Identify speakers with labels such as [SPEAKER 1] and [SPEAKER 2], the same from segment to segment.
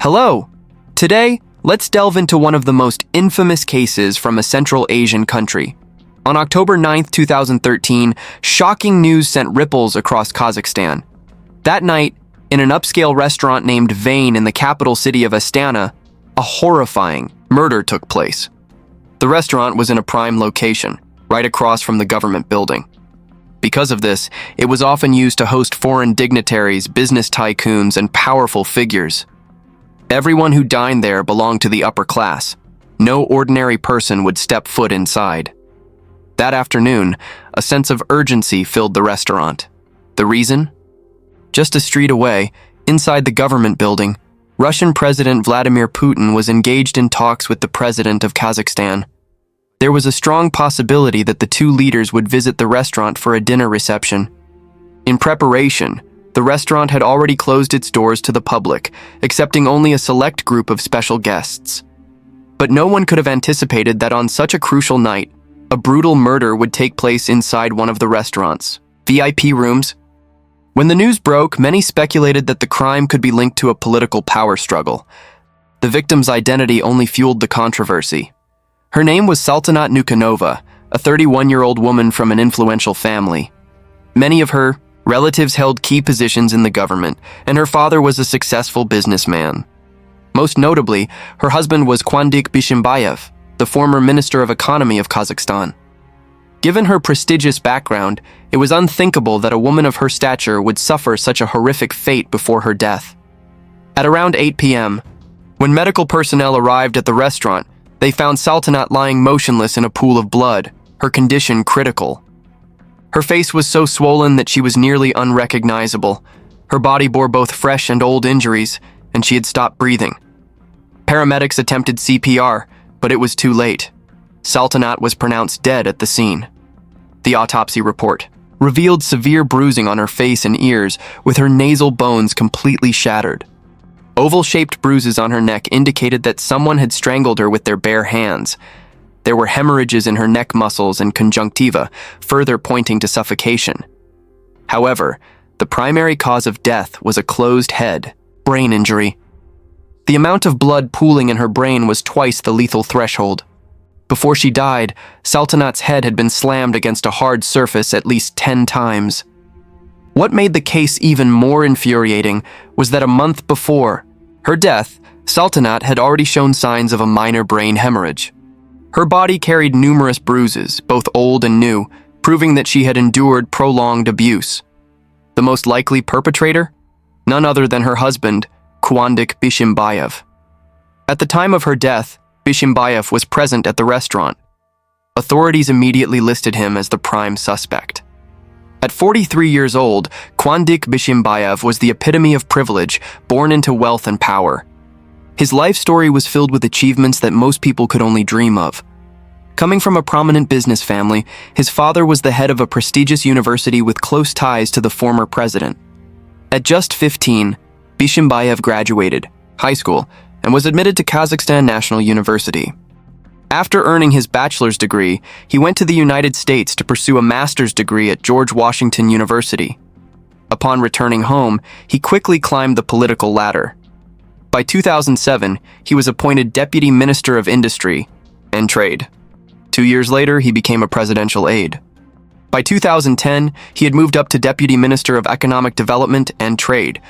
[SPEAKER 1] Hello! Today, let's delve into one of the most infamous cases from a Central Asian country. On October 9, 2013, shocking news sent ripples across Kazakhstan. That night, in an upscale restaurant named Veyn in the capital city of Astana, a horrifying murder took place. The restaurant was in a prime location, right across from the government building. Because of this, it was often used to host foreign dignitaries, business tycoons, and powerful figures. Everyone who dined there belonged to the upper class. No ordinary person would step foot inside. That afternoon, a sense of urgency filled the restaurant. The reason? Just a street away, inside the government building, Russian President Vladimir Putin was engaged in talks with the president of Kazakhstan. There was a strong possibility that the two leaders would visit the restaurant for a dinner reception. In preparation, the restaurant had already closed its doors to the public, accepting only a select group of special guests. But no one could have anticipated that on such a crucial night, a brutal murder would take place inside one of the restaurant's VIP rooms. When the news broke, many speculated that the crime could be linked to a political power struggle. The victim's identity only fueled the controversy. Her name was Saltanat Nukanova, a 31-year-old woman from an influential family. Many of her relatives held key positions in the government, and her father was a successful businessman. Most notably, her husband was Kwandik Bishimbayev, the former Minister of Economy of Kazakhstan. Given her prestigious background, it was unthinkable that a woman of her stature would suffer such a horrific fate before her death. At around 8 p.m., when medical personnel arrived at the restaurant, they found Saltanat lying motionless in a pool of blood, her condition critical. Her face was so swollen that she was nearly unrecognizable. Her body bore both fresh and old injuries, and she had stopped breathing. Paramedics attempted CPR, but it was too late. Saltanat was pronounced dead at the scene. The autopsy report revealed severe bruising on her face and ears, with her nasal bones completely shattered. Oval-shaped bruises on her neck indicated that someone had strangled her with their bare hands. There were hemorrhages in her neck muscles and conjunctiva, further pointing to suffocation. However, the primary cause of death was a closed head, brain injury. The amount of blood pooling in her brain was twice the lethal threshold. Before she died, Saltanat's head had been slammed against a hard surface at least 10 times. What made the case even more infuriating was that a month before her death, Saltanat had already shown signs of a minor brain hemorrhage. Her body carried numerous bruises, both old and new, proving that she had endured prolonged abuse. The most likely perpetrator? None other than her husband, Kwandik Bishimbayev. At the time of her death, Bishimbayev was present at the restaurant. Authorities immediately listed him as the prime suspect. At 43 years old, Kwandik Bishimbayev was the epitome of privilege, born into wealth and power. His life story was filled with achievements that most people could only dream of. Coming from a prominent business family, his father was the head of a prestigious university with close ties to the former president. At just 15, Bishimbayev graduated high school and was admitted to Kazakhstan National University. After earning his bachelor's degree, he went to the United States to pursue a master's degree at George Washington University. Upon returning home, he quickly climbed the political ladder. By 2007, he was appointed Deputy Minister of Industry and Trade. 2 years later, he became a presidential aide. By 2010, he had moved up to Deputy Minister of Economic Development and Trade.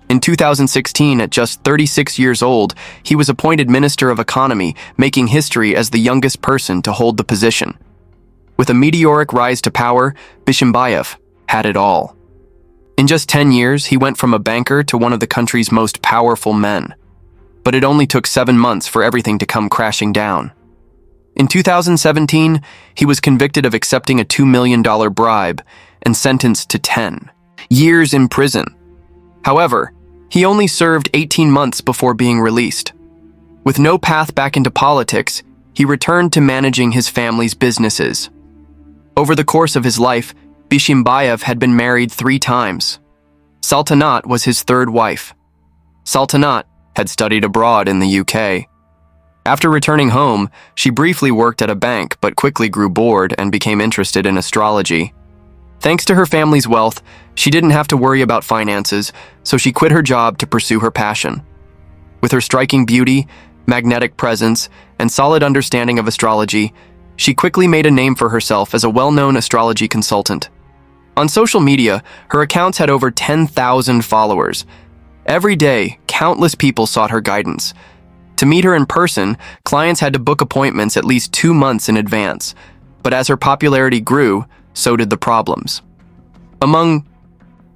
[SPEAKER 1] In 2016, at just 36 years old, he was appointed Minister of Economy, making history as the youngest person to hold the position. With a meteoric rise to power, Bishimbayev had it all. In just 10 years, he went from a banker to one of the country's most powerful men. But it only took 7 months for everything to come crashing down. In 2017, he was convicted of accepting a $2 million bribe and sentenced to 10 years in prison. However, he only served 18 months before being released. With no path back into politics, he returned to managing his family's businesses. Over the course of his life, Bishimbayev had been married 3 times. Saltanat was his 3rd wife. Saltanat had studied abroad in the UK. After returning home, she briefly worked at a bank but quickly grew bored and became interested in astrology. Thanks to her family's wealth, she didn't have to worry about finances, so she quit her job to pursue her passion. With her striking beauty, magnetic presence, and solid understanding of astrology, she quickly made a name for herself as a well-known astrology consultant. On social media, her accounts had over 10,000 followers. Every day, countless people sought her guidance. To meet her in person, clients had to book appointments at least 2 months in advance. But as her popularity grew, so did the problems. Among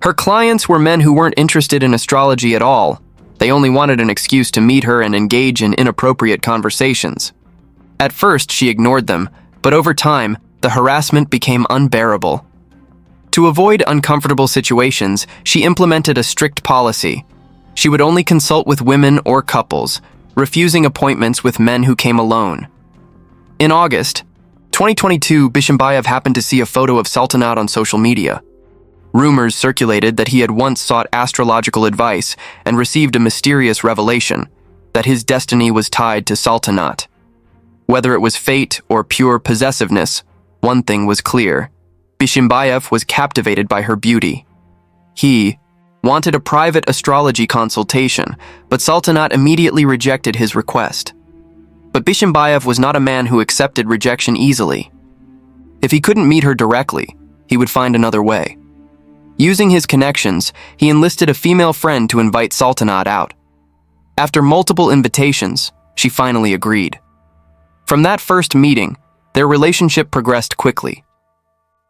[SPEAKER 1] her clients were men who weren't interested in astrology at all. They only wanted an excuse to meet her and engage in inappropriate conversations. At first, she ignored them, but over time, the harassment became unbearable. To avoid uncomfortable situations, she implemented a strict policy. She would only consult with women or couples, refusing appointments with men who came alone. In August 2022, Bishimbayev happened to see a photo of Sultanat on social media. Rumors circulated that he had once sought astrological advice and received a mysterious revelation, that his destiny was tied to Sultanat. Whether it was fate or pure possessiveness, one thing was clear. Bishimbayev was captivated by her beauty. He wanted a private astrology consultation, but Sultanat immediately rejected his request. But Bishimbayev was not a man who accepted rejection easily. If he couldn't meet her directly, he would find another way. Using his connections, he enlisted a female friend to invite Sultanat out. After multiple invitations, she finally agreed. From that first meeting, their relationship progressed quickly.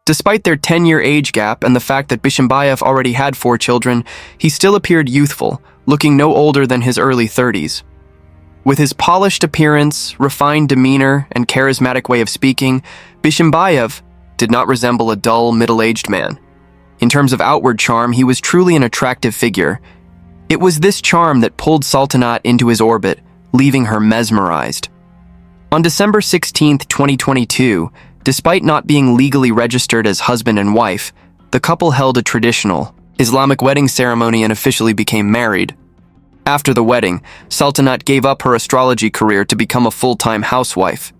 [SPEAKER 1] Despite their 10-year age gap and the fact that Bishimbayev already had 4 children, he still appeared youthful, looking no older than his early 30s. With his polished appearance, refined demeanor, and charismatic way of speaking, Bishimbayev did not resemble a dull, middle-aged man. In terms of outward charm, he was truly an attractive figure. It was this charm that pulled Sultanat into his orbit, leaving her mesmerized. On December 16, 2022, despite not being legally registered as husband and wife, the couple held a traditional Islamic wedding ceremony and officially became married. After the wedding, Sultanat gave up her astrology career to become a full-time housewife.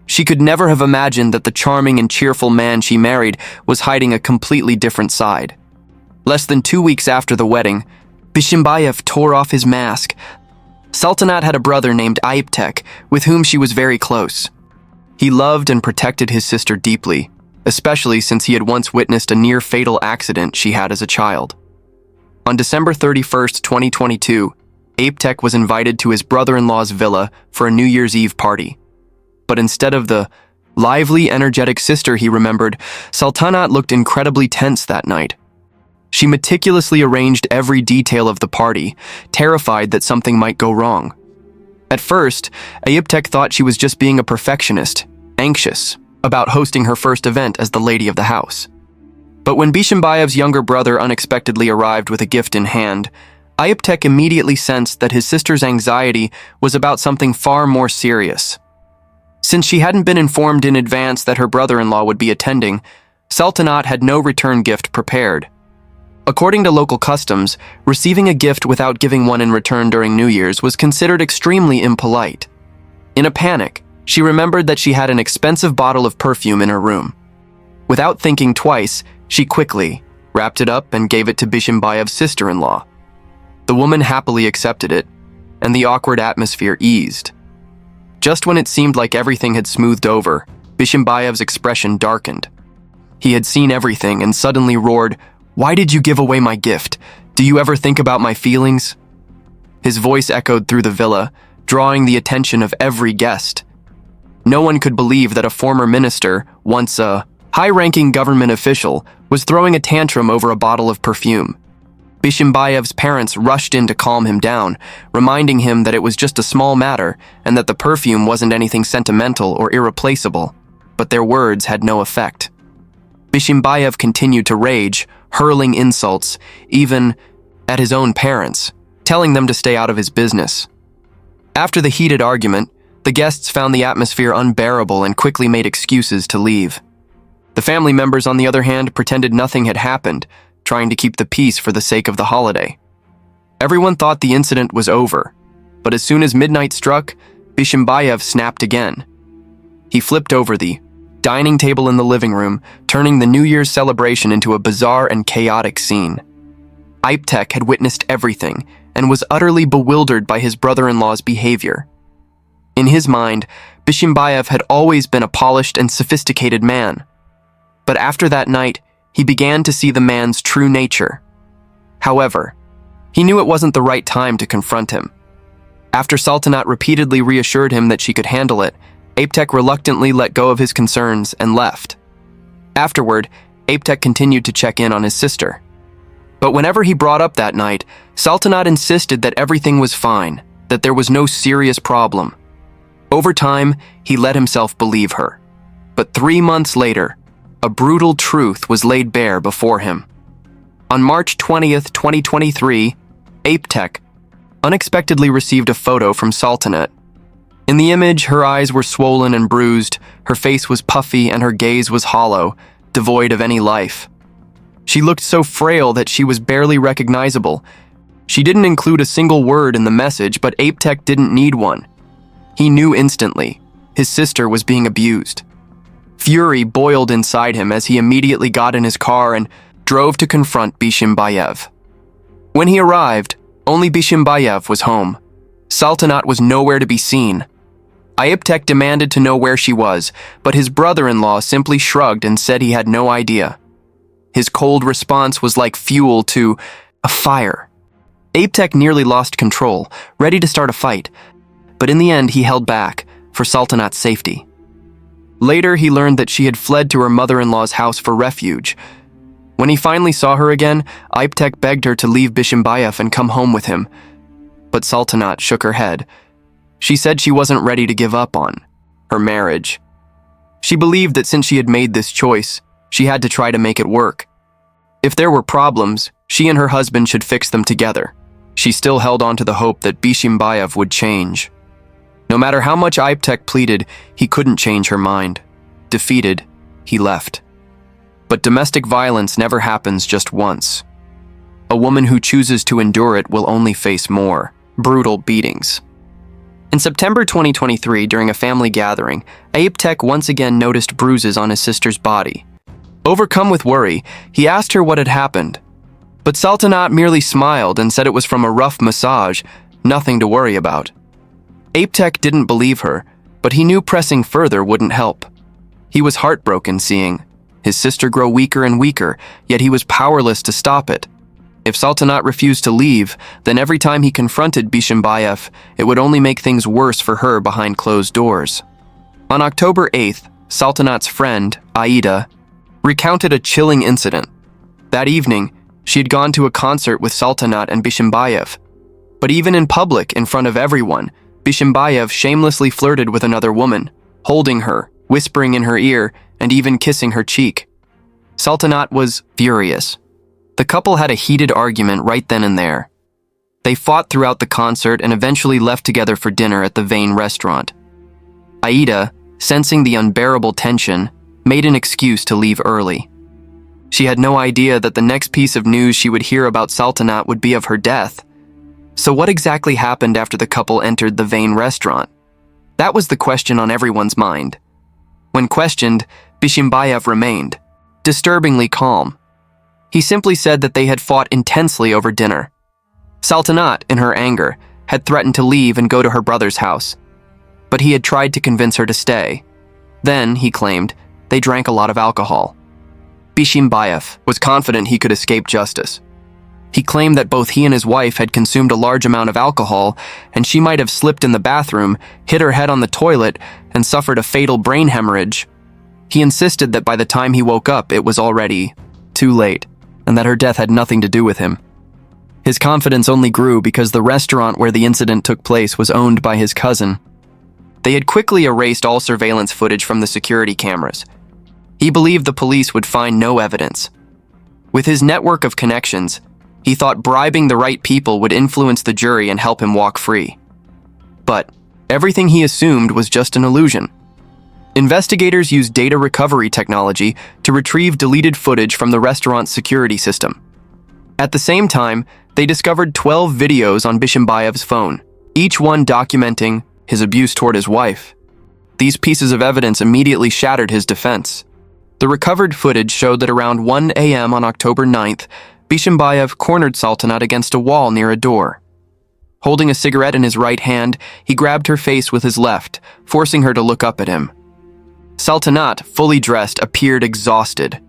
[SPEAKER 1] She could never have imagined that the charming and cheerful man she married was hiding a completely different side. Less than 2 weeks after the wedding, Bishimbayev tore off his mask. Sultanat had a brother named Ayiptek, with whom she was very close. He loved and protected his sister deeply, especially since he had once witnessed a near-fatal accident she had as a child. On December 31, 2022, Ayiptek was invited to his brother-in-law's villa for a New Year's Eve party. But instead of the lively, energetic sister he remembered, Sultanat looked incredibly tense that night. She meticulously arranged every detail of the party, terrified that something might go wrong. At first, Ayiptek thought she was just being a perfectionist, anxious about hosting her first event as the lady of the house. But when Bishimbayev's younger brother unexpectedly arrived with a gift in hand, Ayiptek immediately sensed that his sister's anxiety was about something far more serious. Since she hadn't been informed in advance that her brother-in-law would be attending, Sultanat had no return gift prepared. According to local customs, receiving a gift without giving one in return during New Year's was considered extremely impolite. In a panic, she remembered that she had an expensive bottle of perfume in her room. Without thinking twice, she quickly wrapped it up and gave it to Bishimbayev's sister-in-law. The woman happily accepted it, and the awkward atmosphere eased. Just when it seemed like everything had smoothed over, Bishimbayev's expression darkened. He had seen everything and suddenly roared, "Why did you give away my gift? Do you ever think about my feelings?" His voice echoed through the villa, drawing the attention of every guest. No one could believe that a former minister, once a high-ranking government official, was throwing a tantrum over a bottle of perfume. Bishimbayev's parents rushed in to calm him down, reminding him that it was just a small matter and that the perfume wasn't anything sentimental or irreplaceable, but their words had no effect. Bishimbayev continued to rage, hurling insults, even at his own parents, telling them to stay out of his business. After the heated argument, the guests found the atmosphere unbearable and quickly made excuses to leave. The family members, on the other hand, pretended nothing had happened, trying to keep the peace for the sake of the holiday. Everyone thought the incident was over, but as soon as midnight struck, Bishimbayev snapped again. He flipped over the dining table in the living room, turning the New Year's celebration into a bizarre and chaotic scene. Ayiptek had witnessed everything, and was utterly bewildered by his brother-in-law's behavior. In his mind, Bishimbayev had always been a polished and sophisticated man. But after that night, he began to see the man's true nature. However, he knew it wasn't the right time to confront him. After Sultanat repeatedly reassured him that she could handle it, Aptek reluctantly let go of his concerns and left. Afterward, Aptek continued to check in on his sister. But whenever he brought up that night, Sultanat insisted that everything was fine, that there was no serious problem. Over time, he let himself believe her. But 3 months later, a brutal truth was laid bare before him. On March 20th, 2023, Aptek unexpectedly received a photo from Sultanat. In the image, her eyes were swollen and bruised, her face was puffy, and her gaze was hollow, devoid of any life. She looked so frail that she was barely recognizable. She didn't include a single word in the message, but Aptek didn't need one. He knew instantly. His sister was being abused. Fury boiled inside him as he immediately got in his car and drove to confront Bishimbayev. When he arrived, only Bishimbayev was home. Sultanat was nowhere to be seen. Aptek demanded to know where she was, but his brother-in-law simply shrugged and said he had no idea. His cold response was like fuel to a fire. Aptek nearly lost control, ready to start a fight, but in the end he held back, for Sultanat's safety. Later, he learned that she had fled to her mother-in-law's house for refuge. When he finally saw her again, Aptek begged her to leave Bishimbayev and come home with him. But Sultanat shook her head. She said she wasn't ready to give up on her marriage. She believed that since she had made this choice, she had to try to make it work. If there were problems, she and her husband should fix them together. She still held on to the hope that Bishimbayev would change. No matter how much Aptek pleaded, he couldn't change her mind. Defeated, he left. But domestic violence never happens just once. A woman who chooses to endure it will only face more brutal beatings. In September 2023, during a family gathering, Aptek once again noticed bruises on his sister's body. Overcome with worry, he asked her what had happened. But Sultanat merely smiled and said it was from a rough massage, nothing to worry about. Aptek didn't believe her, but he knew pressing further wouldn't help. He was heartbroken seeing his sister grow weaker and weaker, yet he was powerless to stop it. If Sultanat refused to leave, then every time he confronted Bishimbayev, it would only make things worse for her behind closed doors. On October 8th, Sultanat's friend, Aida, recounted a chilling incident. That evening, she had gone to a concert with Sultanat and Bishimbayev. But even in public, in front of everyone, Bishimbayev shamelessly flirted with another woman, holding her, whispering in her ear, and even kissing her cheek. Sultanat was furious. The couple had a heated argument right then and there. They fought throughout the concert and eventually left together for dinner at the Veyn restaurant. Aida, sensing the unbearable tension, made an excuse to leave early. She had no idea that the next piece of news she would hear about Sultanat would be of her death. So what exactly happened after the couple entered the Veyn restaurant? That was the question on everyone's mind. When questioned, Bishimbayev remained disturbingly calm. He simply said that they had fought intensely over dinner. Sultanat, in her anger, had threatened to leave and go to her brother's house, but he had tried to convince her to stay. Then, he claimed, they drank a lot of alcohol. Bishimbayev was confident he could escape justice. He claimed that both he and his wife had consumed a large amount of alcohol, and she might have slipped in the bathroom, hit her head on the toilet, and suffered a fatal brain hemorrhage. He insisted that by the time he woke up, it was already too late, and that her death had nothing to do with him. His confidence only grew because the restaurant where the incident took place was owned by his cousin. They had quickly erased all surveillance footage from the security cameras. He believed the police would find no evidence. With his network of connections, he thought bribing the right people would influence the jury and help him walk free. But everything he assumed was just an illusion. Investigators used data recovery technology to retrieve deleted footage from the restaurant's security system. At the same time, they discovered 12 videos on Bishimbayev's phone, each one documenting his abuse toward his wife. These pieces of evidence immediately shattered his defense. The recovered footage showed that around 1 a.m. on October 9th, Bishimbayev cornered Sultanat against a wall near a door. Holding a cigarette in his right hand, he grabbed her face with his left, forcing her to look up at him. Saltanat, fully dressed, appeared exhausted.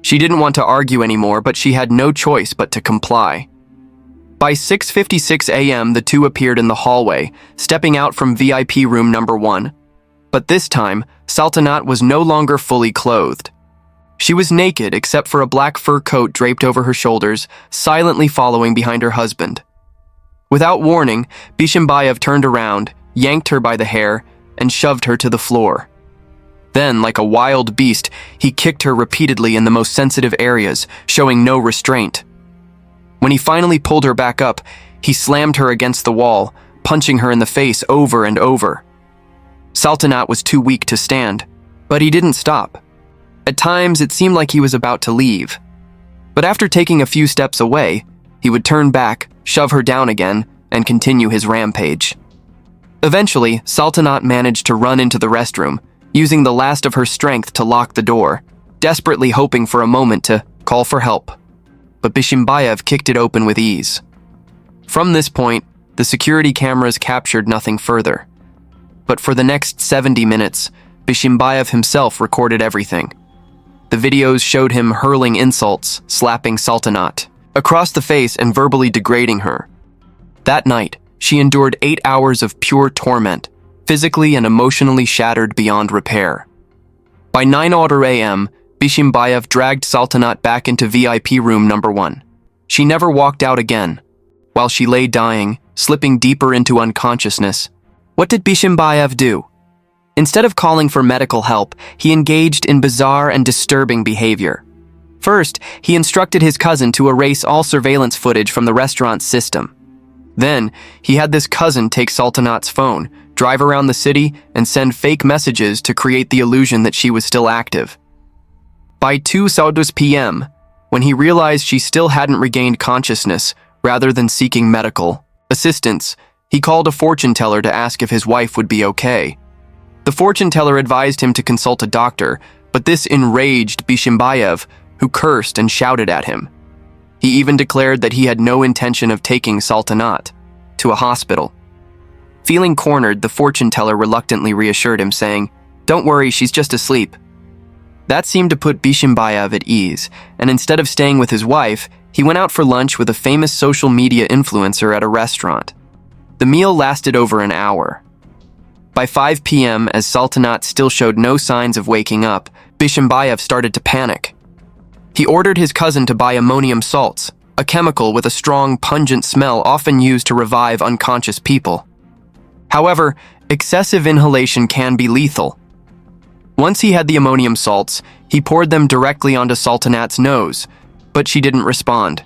[SPEAKER 1] She didn't want to argue anymore, but she had no choice but to comply. By 6:56 a.m., the two appeared in the hallway, stepping out from VIP room number 1. But this time, Saltanat was no longer fully clothed. She was naked except for a black fur coat draped over her shoulders, silently following behind her husband. Without warning, Bishimbayev turned around, yanked her by the hair, and shoved her to the floor. Then, like a wild beast, he kicked her repeatedly in the most sensitive areas, showing no restraint. When he finally pulled her back up, he slammed her against the wall, punching her in the face over and over. Saltanat was too weak to stand, but he didn't stop. At times, it seemed like he was about to leave. But after taking a few steps away, he would turn back, shove her down again, and continue his rampage. Eventually, Saltanat managed to run into the restroom, using the last of her strength to lock the door, desperately hoping for a moment to call for help. But Bishimbayev kicked it open with ease. From this point, the security cameras captured nothing further. But for the next 70 minutes, Bishimbayev himself recorded everything. The videos showed him hurling insults, slapping Saltanat across the face and verbally degrading her. That night, she endured 8 hours of pure torment, physically and emotionally shattered beyond repair. By 9:00 a.m., Bishimbayev dragged Saltanat back into VIP room number 1. She never walked out again. While she lay dying, slipping deeper into unconsciousness, what did Bishimbayev do? Instead of calling for medical help, he engaged in bizarre and disturbing behavior. First, he instructed his cousin to erase all surveillance footage from the restaurant's system. Then, he had this cousin take Saltanat's phone, drive around the city, and send fake messages to create the illusion that she was still active. By 2:00 p.m., when he realized she still hadn't regained consciousness, rather than seeking medical assistance, he called a fortune teller to ask if his wife would be okay. The fortune teller advised him to consult a doctor, but this enraged Bishimbayev, who cursed and shouted at him. He even declared that he had no intention of taking Saltanat to a hospital. Feeling cornered, the fortune teller reluctantly reassured him, saying, "Don't worry, she's just asleep." That seemed to put Bishimbayev at ease, and instead of staying with his wife, he went out for lunch with a famous social media influencer at a restaurant. The meal lasted over an hour. By 5 p.m., as Saltanat still showed no signs of waking up, Bishimbayev started to panic. He ordered his cousin to buy ammonium salts, a chemical with a strong, pungent smell often used to revive unconscious people. However, excessive inhalation can be lethal. Once he had the ammonium salts, he poured them directly onto Saltanat's nose, but she didn't respond.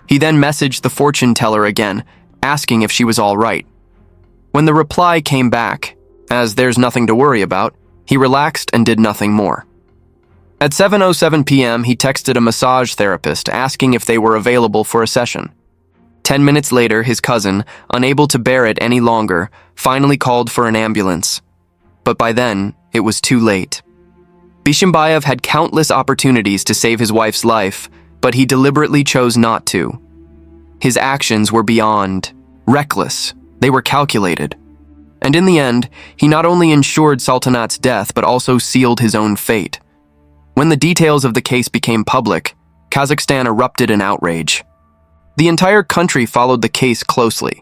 [SPEAKER 1] He then messaged the fortune teller again, asking if she was all right. When the reply came back, as there's nothing to worry about, he relaxed and did nothing more. At 7:07 p.m., he texted a massage therapist asking if they were available for a session. 10 minutes later, his cousin, unable to bear it any longer, finally called for an ambulance. But by then, it was too late. Bishimbayev had countless opportunities to save his wife's life, but he deliberately chose not to. His actions were beyond reckless. They were calculated. And in the end, he not only ensured Saltanat's death, but also sealed his own fate. When the details of the case became public, Kazakhstan erupted in outrage. The entire country followed the case closely.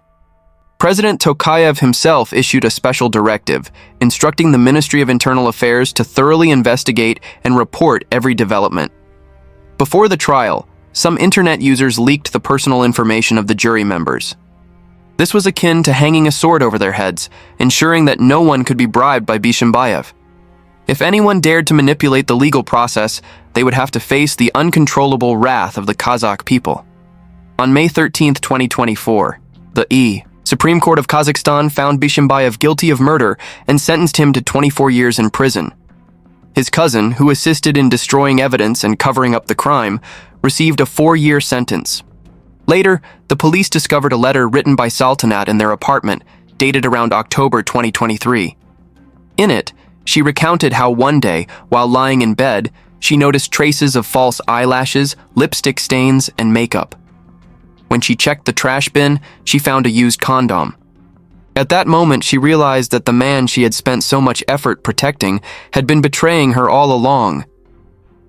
[SPEAKER 1] President Tokayev himself issued a special directive, instructing the Ministry of Internal Affairs to thoroughly investigate and report every development. Before the trial, some internet users leaked the personal information of the jury members. This was akin to hanging a sword over their heads, ensuring that no one could be bribed by Bishimbayev. If anyone dared to manipulate the legal process, they would have to face the uncontrollable wrath of the Kazakh people. On May 13, 2024, the Supreme Court of Kazakhstan found Bishimbayev guilty of murder and sentenced him to 24 years in prison. His cousin, who assisted in destroying evidence and covering up the crime, received a 4-year sentence. Later, the police discovered a letter written by Saltanat in their apartment, dated around October 2023. In it, she recounted how one day, while lying in bed, she noticed traces of false eyelashes, lipstick stains, and makeup. When she checked the trash bin, she found a used condom. At that moment, she realized that the man she had spent so much effort protecting had been betraying her all along.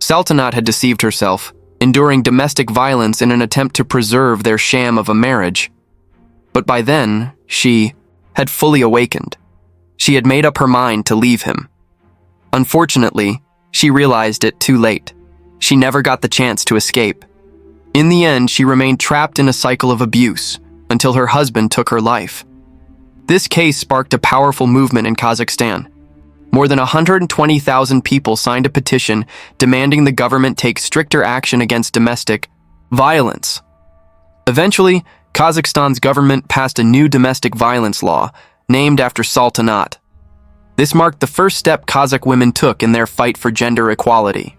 [SPEAKER 1] Saltanat had deceived herself, enduring domestic violence in an attempt to preserve their sham of a marriage. But by then, she had fully awakened. She had made up her mind to leave him. Unfortunately, she realized it too late. She never got the chance to escape. In the end, she remained trapped in a cycle of abuse until her husband took her life. This case sparked a powerful movement in Kazakhstan. More than 120,000 people signed a petition demanding the government take stricter action against domestic violence. Eventually, Kazakhstan's government passed a new domestic violence law named after Saltanat. This marked the first step Kazakh women took in their fight for gender equality.